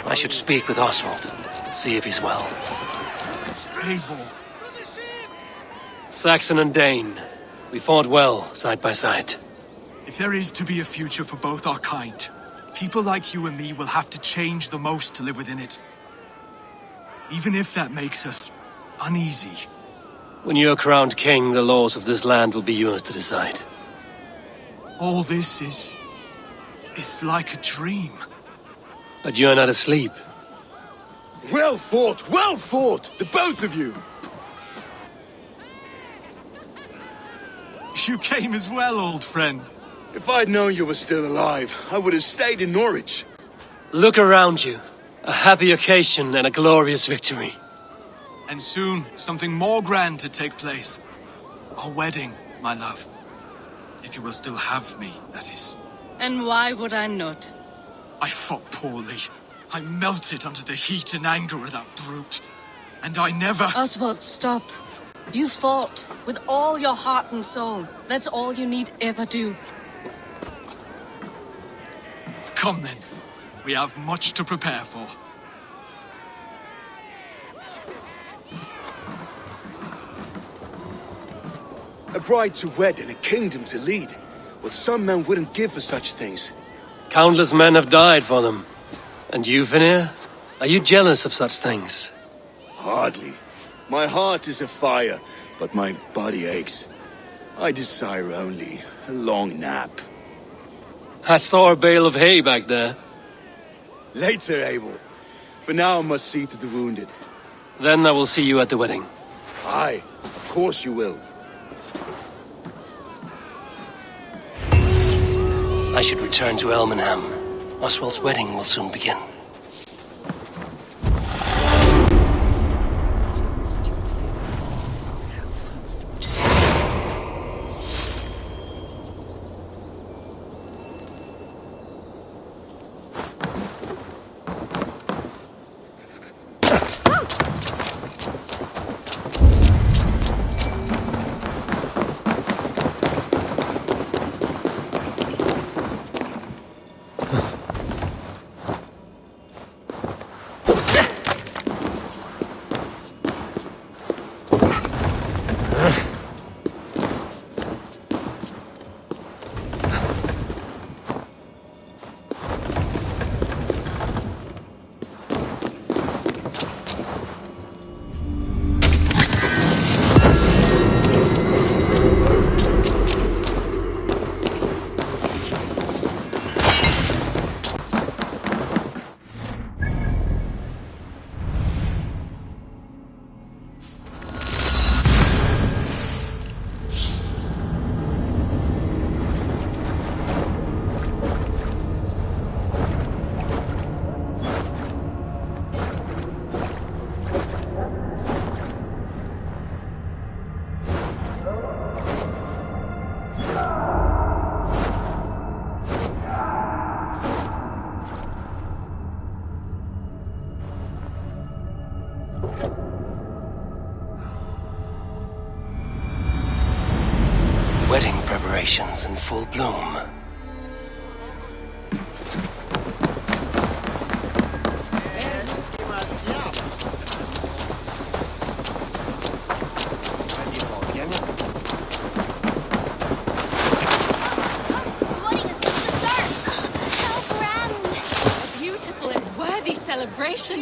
I should speak with Oswald, see if he's well. Eivor. Saxon and Dane. We fought well, side by side. If there is to be a future for both our kind, people like you and me will have to change the most to live within it. Even if that makes us uneasy. When you're crowned king, the laws of this land will be yours to decide. All this is like a dream. But you're not asleep. Well fought, the both of you! You came as well, old friend. If I'd known you were still alive, I would have stayed in Norwich. Look around you. A happy occasion and a glorious victory. And soon, something more grand to take place. Our wedding, my love. If you will still have me, that is. And why would I not? I fought poorly. I melted under the heat and anger of that brute. And I never... Oswald, stop. You fought with all your heart and soul. That's all you need ever do. Come then. We have much to prepare for. A bride to wed and a kingdom to lead. What some men wouldn't give for such things. Countless men have died for them. And you, Finnr? Are you jealous of such things? Hardly. My heart is afire, but my body aches. I desire only a long nap. I saw a bale of hay back there. Later, Eivor. For now I must see to the wounded. Then I will see you at the wedding. Aye, of course you will. I should return to Elmenham. Oswald's wedding will soon begin. Wedding preparations in full bloom.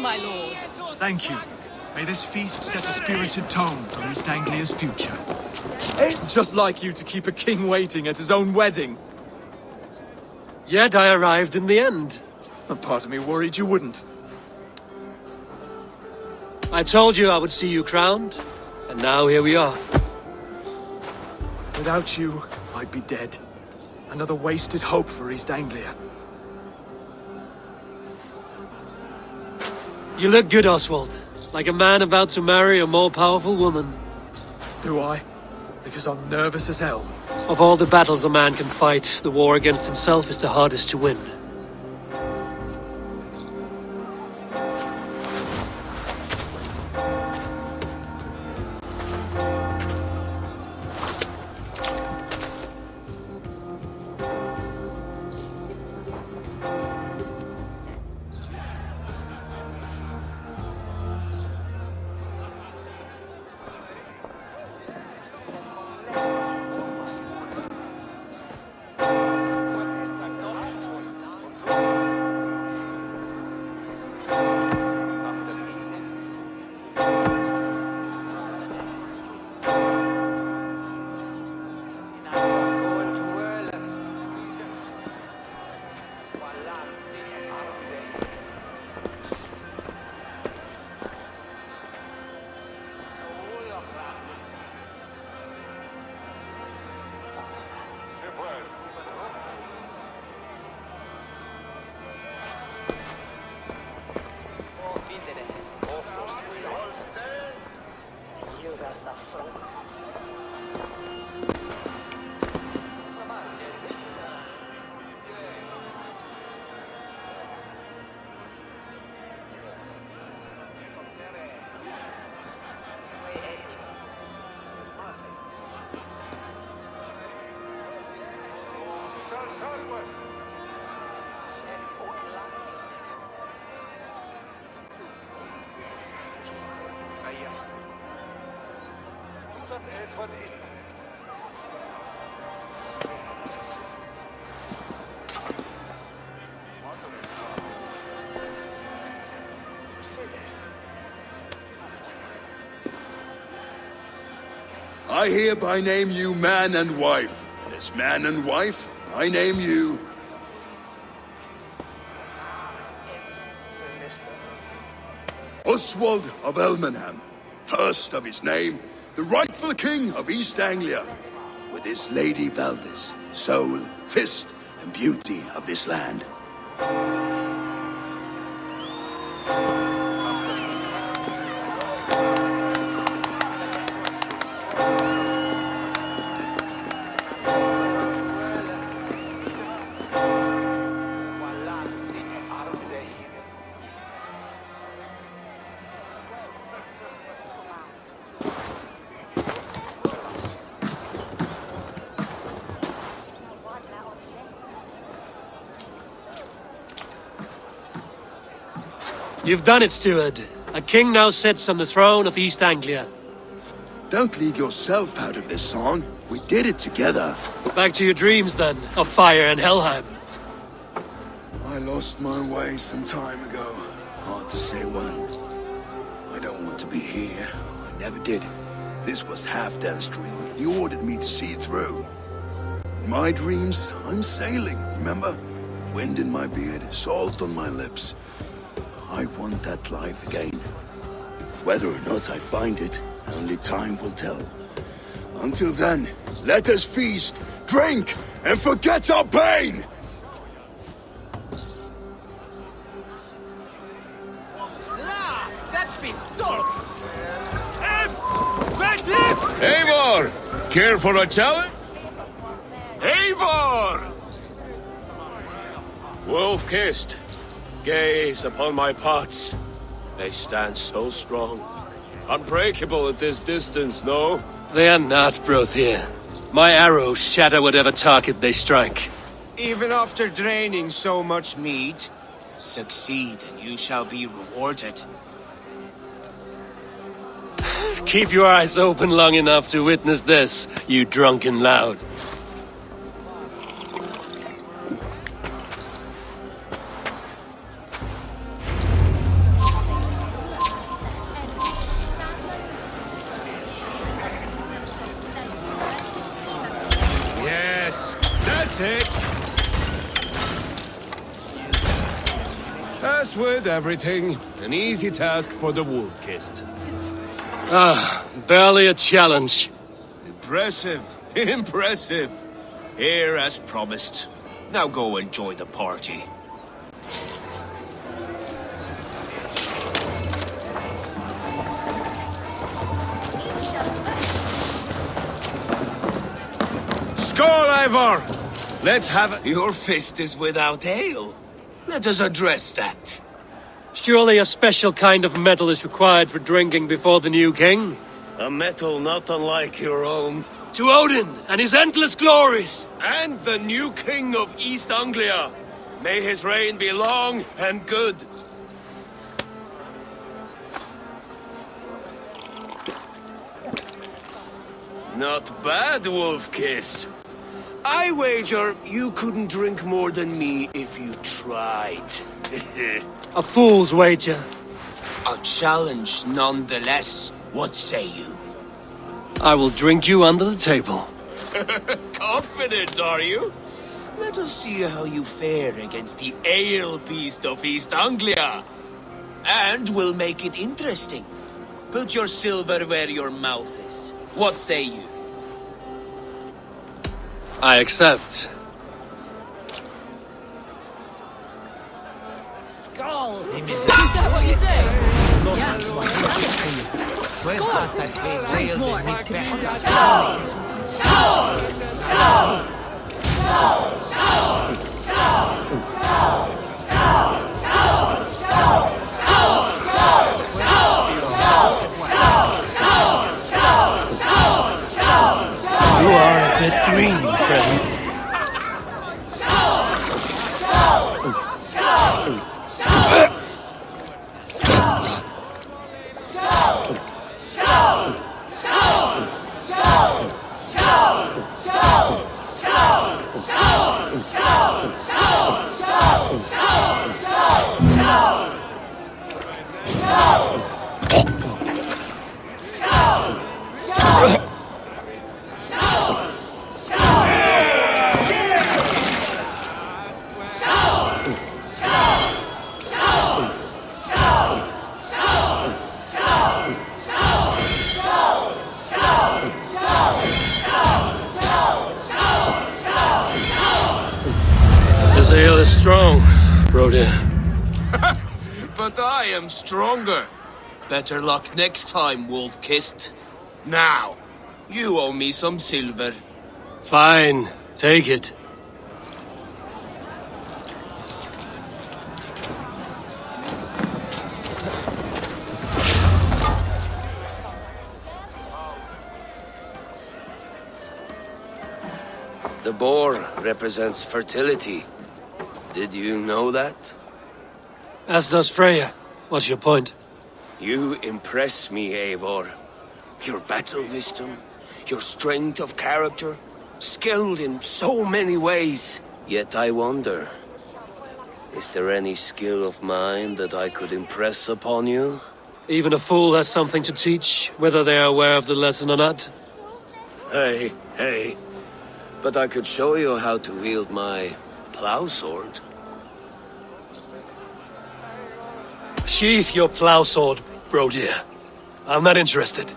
My lord. Thank you. May this feast set a spirited tone for East Anglia's future. Ain't just like you to keep a king waiting at his own wedding. Yet I arrived in the end. A part of me worried you wouldn't. I told you I would see you crowned, and now here we are. Without you, I'd be dead. Another wasted hope for East Anglia. You look good, Oswald. Like a man about to marry a more powerful woman. Do I? Because I'm nervous as hell. Of all the battles a man can fight, the war against himself is the hardest to win. I hereby name you man and wife, and as man and wife, I name you... Oswald of Elmenham, first of his name, the rightful king of East Anglia, with his lady Valdis, soul, fist, and beauty of this land. You've done it, steward. A king now sits on the throne of East Anglia. Don't leave yourself out of this song. We did it together. Back to your dreams, then, of fire and Helheim. I lost my way some time ago. Hard to say when. I don't want to be here. I never did. This was Halfdan's dream. He ordered me to see it through. In my dreams, I'm sailing, remember? Wind in my beard, salt on my lips. I want that life again. Whether or not I find it, only time will tell. Until then, let us feast, drink, and forget our pain! Eivor! Care for a challenge? Eivor! Wolf-kissed. Gaze upon my pots. They stand so strong. Unbreakable at this distance, no? They are not, Brother. My arrows shatter whatever target they strike. Even after draining so much meat, succeed and you shall be rewarded. Keep your eyes open long enough to witness this, you drunken loud. Yes, that's it! As with everything, an easy task for the wolf-kissed. Barely a challenge. Impressive, impressive. Here as promised. Now go enjoy the party. Skål, Eivor! Let's have it. Your fist is without ale. Let us address that. Surely a special kind of metal is required for drinking before the new king? A metal not unlike your own. To Odin and his endless glories! And the new king of East Anglia. May his reign be long and good. Not bad, Wolf-kissed. I wager you couldn't drink more than me if you tried. A fool's wager. A challenge nonetheless. What say you? I will drink you under the table. Confident, are you? Let us see how you fare against the ale beast of East Anglia. And we'll make it interesting. Put your silver where your mouth is. What say you? I accept. Skull! Is that what you say? Yes. Drink more. You are a bit green, friend. This ale is strong, Brody. But I am stronger. Better luck next time, Wolf-Kissed. Now, you owe me some silver. Fine, take it. The boar represents fertility. Did you know that? As does Freya. What's your point? You impress me, Eivor. Your battle wisdom, your strength of character, skilled in so many ways. Yet I wonder, is there any skill of mine that I could impress upon you? Even a fool has something to teach, whether they are aware of the lesson or not. Hey. But I could show you how to wield my plow sword. Sheath your plow sword, Brody. I'm not interested.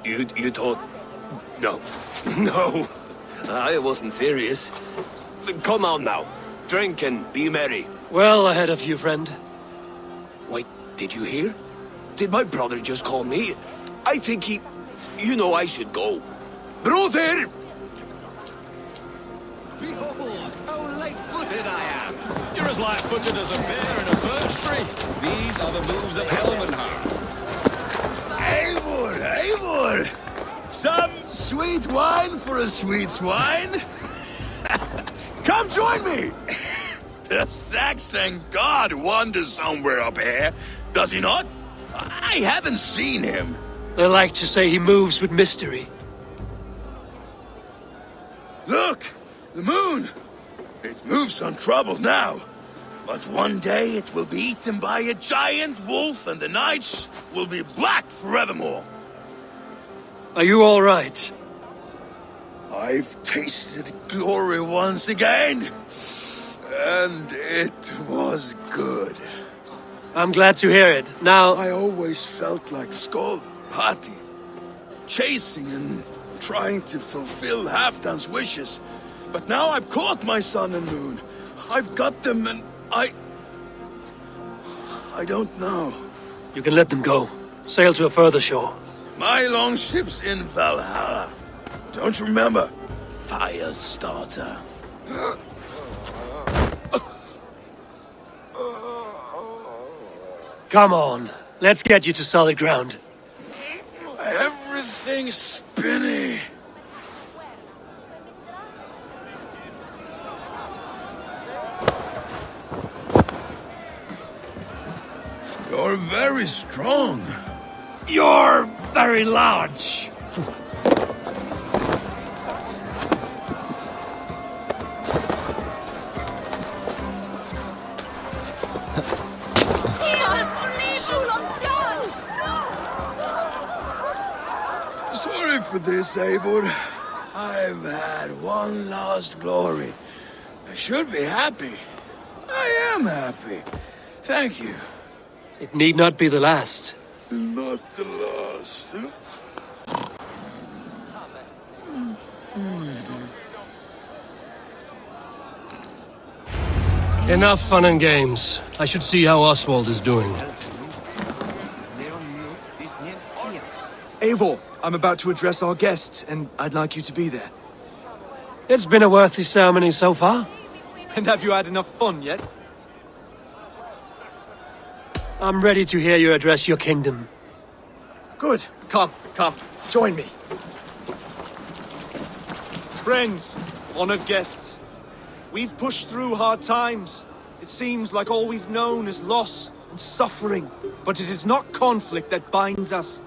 You thought... No. No. I wasn't serious. Come on now. Drink and be merry. Well ahead of you, friend. Wait, did you hear? Did my brother just call me? I think he... You know I should go. Brother! Behold, how light-footed I am! You're as light-footed as a bear in a birch tree. These are the moves of Helmenhar. Eivor! Some sweet wine for a sweet swine? Come join me! The Saxon god wanders somewhere up here, does he not? I haven't seen him. They like to say he moves with mystery. Look! The moon! It moves untroubled now. But one day it will be eaten by a giant wolf and the nights will be black forevermore. Are you all right? I've tasted glory once again. And it was good. I'm glad to hear it. Now... I always felt like Skoll, Hati. Chasing and trying to fulfill Halfdan's wishes. But now I've caught my sun and moon. I've got them and I don't know. You can let them go. Sail to a further shore. My longship's in Valhalla. Don't you remember? Fire starter. Come on. Let's get you to solid ground. Everything's spinny. You're very strong. You're very large. Sorry for this, Eivor. I've had one last glory. I should be happy. I am happy. Thank you. It need not be the last. Not the last. Enough fun and games. I should see how Oswald is doing. Eivor, I'm about to address our guests, and I'd like you to be there. It's been a worthy ceremony so far. And have you had enough fun yet? I'm ready to hear you address your kingdom. Good. Come, join me. Friends, honored guests, we've pushed through hard times. It seems like all we've known is loss and suffering. But it is not conflict that binds us.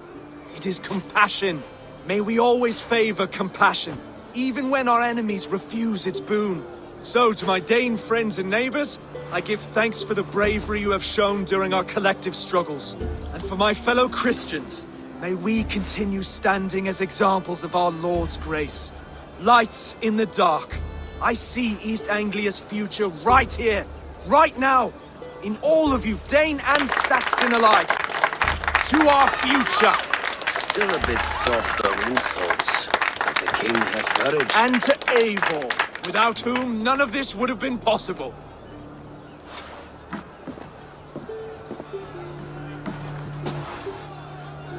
It is compassion. May we always favor compassion, even when our enemies refuse its boon. So, to my Dane friends and neighbors, I give thanks for the bravery you have shown during our collective struggles. And for my fellow Christians, may we continue standing as examples of our Lord's grace. Lights in the dark. I see East Anglia's future right here, right now, in all of you, Dane and Saxon alike. To our future. Still a bit soft on insults, but the king has courage. And to Eivor, without whom none of this would have been possible.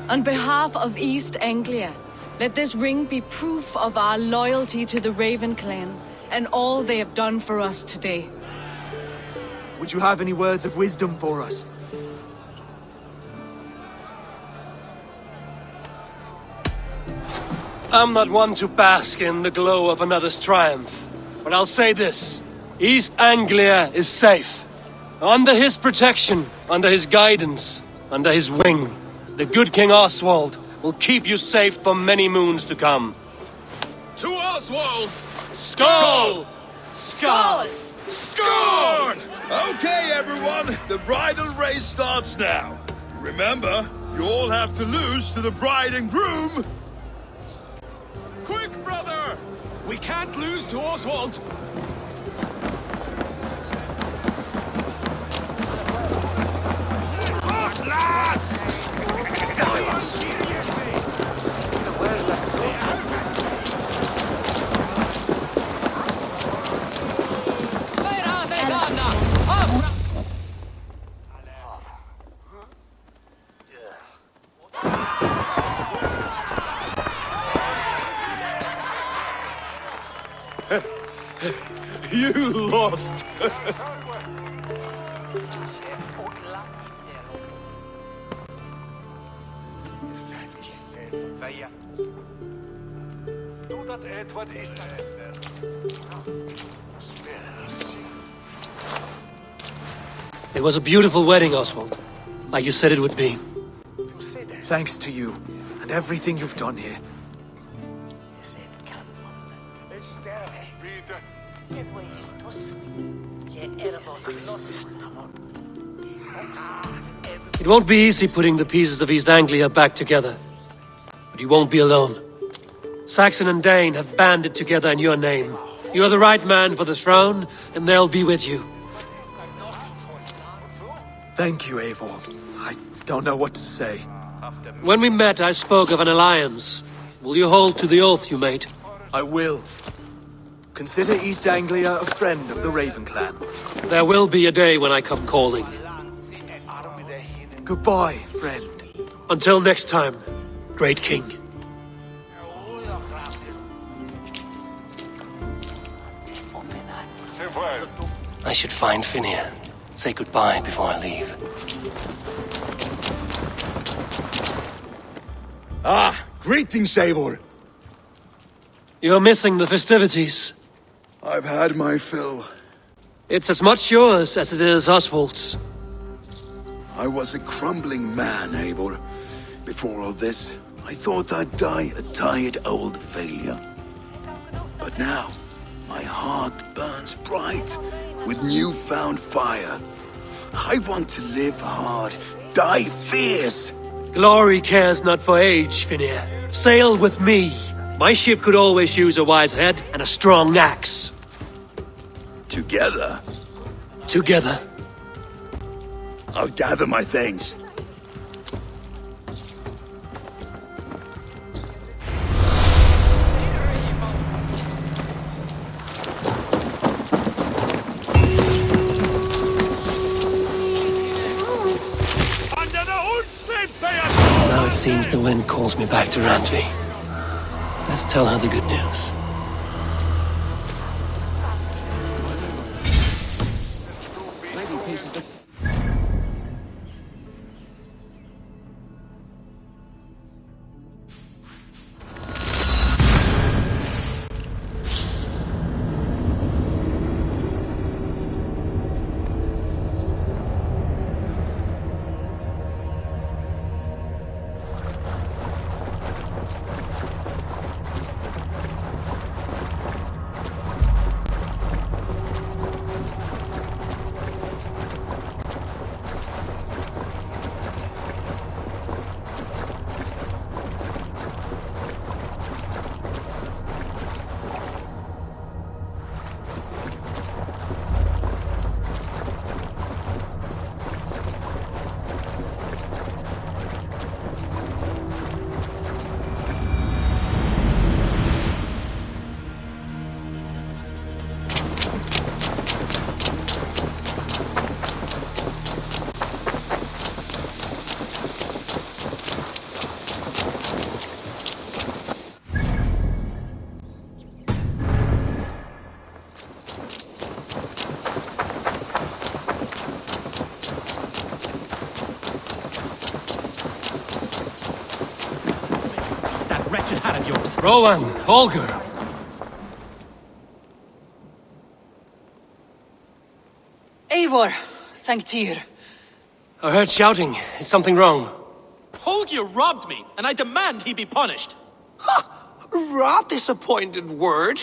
On behalf of East Anglia, let this ring be proof of our loyalty to the Raven clan and all they have done for us today. Would you have any words of wisdom for us? I'm not one to bask in the glow of another's triumph, but I'll say this. East Anglia is safe. Under his protection, under his guidance, under his wing, the good King Oswald will keep you safe for many moons to come. To Oswald! Skull! Skull! Scorn! Okay, everyone, the bridal race starts now. Remember, you all have to lose to the bride and groom. Quick, brother! We can't lose to Oswald. You lost. It was a beautiful wedding, Oswald. Like you said it would be. Thanks to you, and everything you've done here. It won't be easy putting the pieces of East Anglia back together. But you won't be alone. Saxon and Dane have banded together in your name. You are the right man for the throne, and they'll be with you. Thank you, Eivor. I don't know what to say. When we met, I spoke of an alliance. Will you hold to the oath you made? I will. Consider East Anglia a friend of the Raven clan. There will be a day when I come calling. Goodbye, friend. Until next time, great king. I should find Finnr. Say goodbye before I leave. Ah, greetings, Eivor. You're missing the festivities. I've had my fill. It's as much yours as it is Oswald's. I was a crumbling man, Eivor. Before all this, I thought I'd die a tired old failure. But now, my heart burns bright with newfound fire. I want to live hard, die fierce. Glory cares not for age, Finnr. Sail with me. My ship could always use a wise head and a strong axe. Together, Together. I'll gather my things. Now seems the wind calls me back to Randvi. Let's tell her the good news. Rowan, Holger. Eivor, thank Tyr. I heard shouting. Is something wrong? Holger robbed me, and I demand he be punished. Rot disappointed word.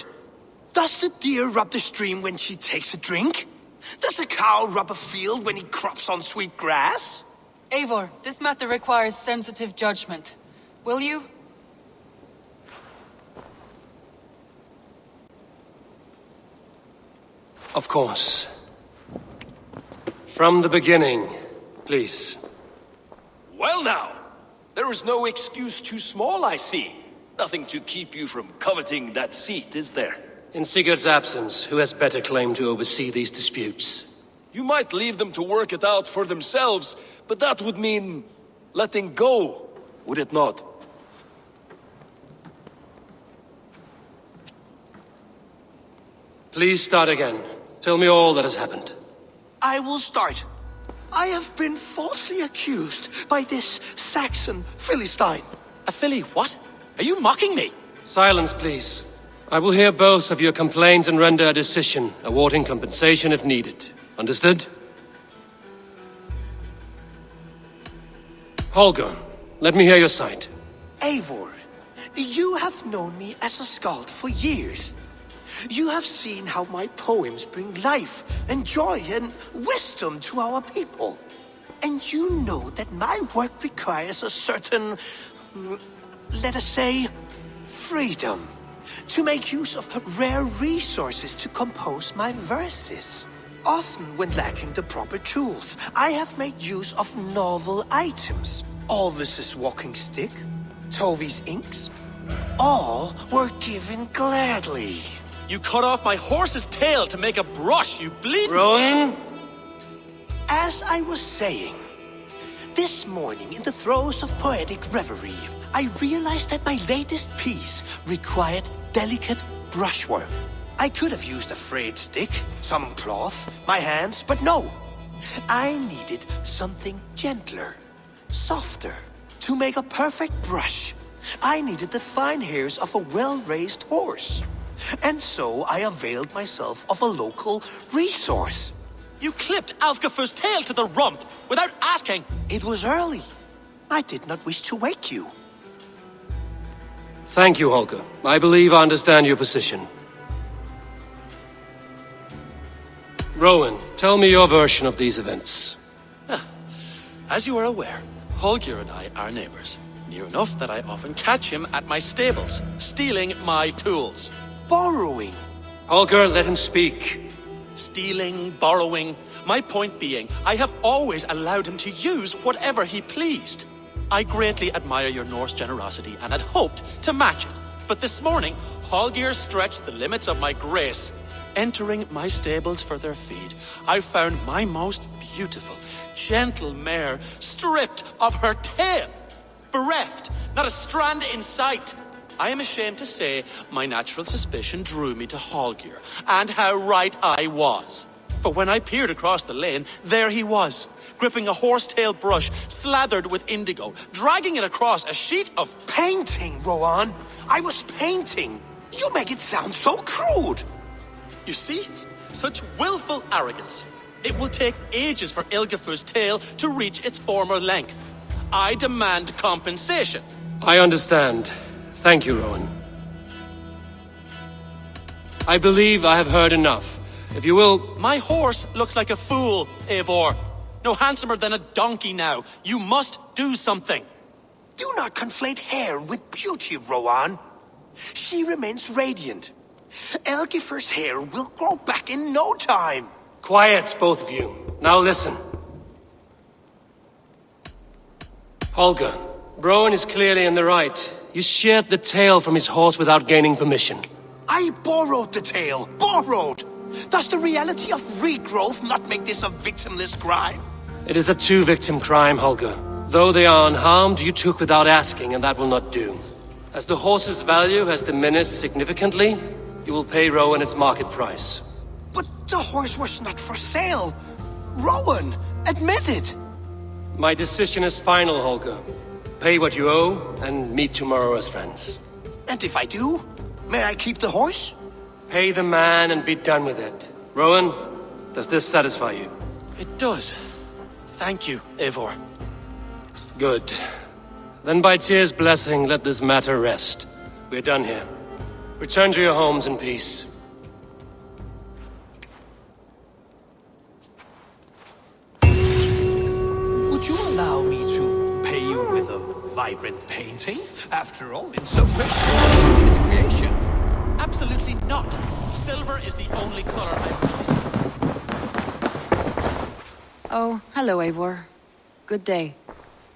Does the deer rub the stream when she takes a drink? Does a cow rub a field when he crops on sweet grass? Eivor, this matter requires sensitive judgment. Will you? Of course. From the beginning, please. Well now, there is no excuse too small, I see. Nothing to keep you from coveting that seat, is there? In Sigurd's absence, who has better claim to oversee these disputes? You might leave them to work it out for themselves, but that would mean letting go, would it not? Please start again. Tell me all that has happened. I will start. I have been falsely accused by this Saxon Philistine. A Philly what? Are you mocking me? Silence, please. I will hear both of your complaints and render a decision, awarding compensation if needed. Understood? Holger, let me hear your side. Eivor, you have known me as a skald for years. You have seen how my poems bring life and joy and wisdom to our people. And you know that my work requires a certain, let us say, freedom. To make use of rare resources to compose my verses. Often when lacking the proper tools, I have made use of novel items. Alvis's walking stick, Tovi's inks. All were given gladly. You cut off my horse's tail to make a brush, you bleed. Rowan? As I was saying, this morning in the throes of poetic reverie, I realized that my latest piece required delicate brushwork. I could have used a frayed stick, some cloth, my hands, but no. I needed something gentler, softer. To make a perfect brush, I needed the fine hairs of a well-raised horse. And so I availed myself of a local resource. You clipped Alfgafur's tail to the rump without asking. It was early. I did not wish to wake you. Thank you, Holger. I believe I understand your position. Rowan, tell me your version of these events. As you are aware, Holger and I are neighbors. Near enough that I often catch him at my stables, stealing my tools. Borrowing. Holger, let him speak. Stealing, borrowing. My point being, I have always allowed him to use whatever he pleased. I greatly admire your Norse generosity and had hoped to match it. But this morning, Holger stretched the limits of my grace. Entering my stables for their feed, I found my most beautiful, gentle mare stripped of her tail. Bereft, not a strand in sight. I am ashamed to say my natural suspicion drew me to Hallgeir, and how right I was. For when I peered across the lane, there he was, gripping a horsetail brush slathered with indigo, dragging it across a sheet of... Painting, Rowan! I was painting! You make it sound so crude! You see? Such willful arrogance. It will take ages for Ilgafur's tail to reach its former length. I demand compensation. I understand. Thank you, Rowan. I believe I have heard enough. If you will... My horse looks like a fool, Eivor. No handsomer than a donkey now. You must do something. Do not conflate hair with beauty, Rowan. She remains radiant. Elgifur's hair will grow back in no time. Quiet, both of you. Now listen. Holger, Rowan is clearly in the right. You sheared the tail from his horse without gaining permission. I borrowed the tail. Borrowed! Does the reality of regrowth not make this a victimless crime? It is a two-victim crime, Holger. Though they are unharmed, you took without asking, and that will not do. As the horse's value has diminished significantly, you will pay Rowan its market price. But the horse was not for sale. Rowan, admit it. My decision is final, Holger. Pay what you owe, and meet tomorrow as friends. And if I do, may I keep the horse? Pay the man and be done with it. Rowan, does this satisfy you? It does. Thank you, Eivor. Good. Then by Tyr's blessing, let this matter rest. We're done here. Return to your homes in peace. Would you allow me to pay you with a vibrant painting? After all, it's so precious in its creation. Absolutely not. Silver is the only color I possess. Oh, hello, Eivor. Good day.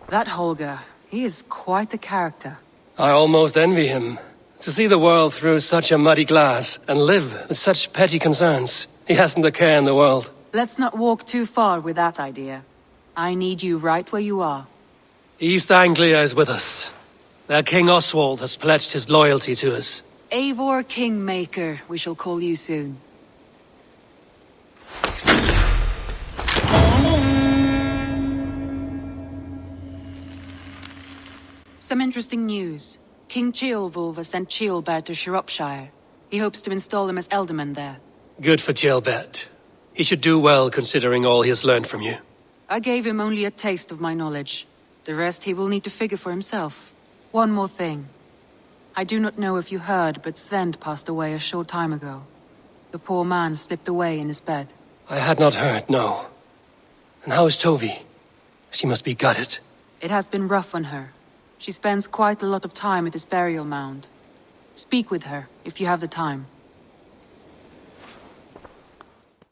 That Holger, he is quite a character. I almost envy him. To see the world through such a muddy glass and live with such petty concerns. He hasn't a care in the world. Let's not walk too far with that idea. I need you right where you are. East Anglia is with us. Their King Oswald has pledged his loyalty to us. Eivor Kingmaker, we shall call you soon. Some interesting news. King Ceolwulf has sent Ceolbert to Shropshire. He hopes to install him as Elderman there. Good for Ceolbert. He should do well considering all he has learned from you. I gave him only a taste of my knowledge. The rest he will need to figure for himself. One more thing. I do not know if you heard, but Svend passed away a short time ago. The poor man slipped away in his bed. I had not heard, no. And how is Tovi? She must be gutted. It has been rough on her. She spends quite a lot of time at his burial mound. Speak with her, if you have the time.